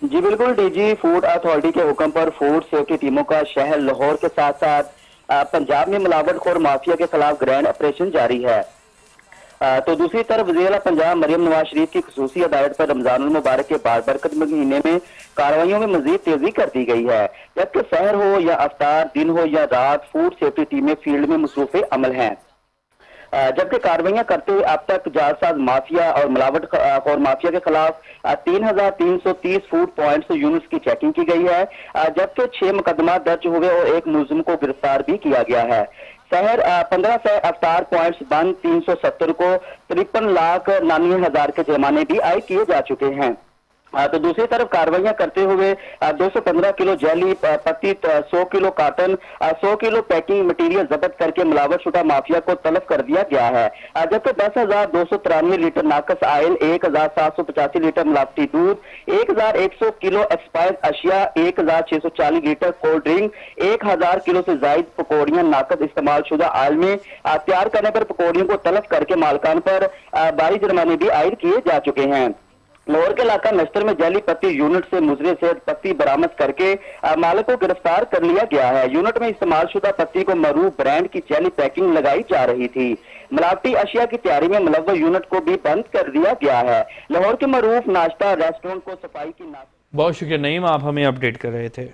जी बिल्कुल, DG food authority के हुक्म पर फूड सेफ्टी टीमों का शहर लाहौर के साथ साथ पंजाब में मिलावटखोर माफिया के खिलाफ ग्रैंड ऑपरेशन जारी है। तो दूसरी तरफ वज़ीर-ए-आला पंजाब मरियम नवाज शरीफ की खुसूसी हिदायत पर रमजानुल मुबारक के बारबरकत महीने में कार्रवाइयों में मजीद तेजी कर दी गई है, जबकि सहर हो या अफ्तार, दिन हो या रात, फूड सेफ्टी टीमें फील्ड में मसरूफ अमल हैं। जबकि कार्रवाइयां करते हुए अब तक जालसाज माफिया और मिलावट और माफिया के खिलाफ 3,330 फूड पॉइंट्स यूनिट्स की चेकिंग की गई है, जबकि 6 मुकदमा दर्ज हुए और एक मुलजिम को गिरफ्तार भी किया गया है। शहर 15 से अफ्तार पॉइंट्स बंद, 370 को 53,99,000 के जुर्माने भी आयद किए जा चुके हैं। तो दूसरी तरफ कार्रवाइयां करते हुए 215 किलो जैली पत्ती, 100 kilo cotton, 100 kilo packing material जब्त करके मिलावट शुदा माफिया को तलब कर दिया गया है, जबकि 10,293 लीटर नाकस आयल, 1,785 लीटर मिलावटी दूध, 1,100 किलो एक्सपायर्ड अशिया, 1,640 लीटर कोल्ड ड्रिंक, 1,000 किलो से जायद पकौड़ियां नाकस इस्तेमाल शुदा आयल में तैयार करने पर पकौड़ियों को तलब करके मालकान पर भारी जुर्माने भी आयद किए जा चुके हैं। लाहौर के इलाका नश्तर में जैली पत्ती यूनिट से मुजरे से पत्ती बरामद करके मालिक को गिरफ्तार कर लिया गया है। यूनिट में इस्तेमाल शुदा पत्ती को मरूफ ब्रांड की जैली पैकिंग लगाई जा रही थी। मिलावटी अशिया की तैयारी में मुलव्वस यूनिट को भी बंद कर दिया गया है। लाहौर के मरूफ नाश्ता रेस्टोरेंट को सफाई की बहुत शुक्रिया नईम, आप हमें अपडेट कर रहे थे।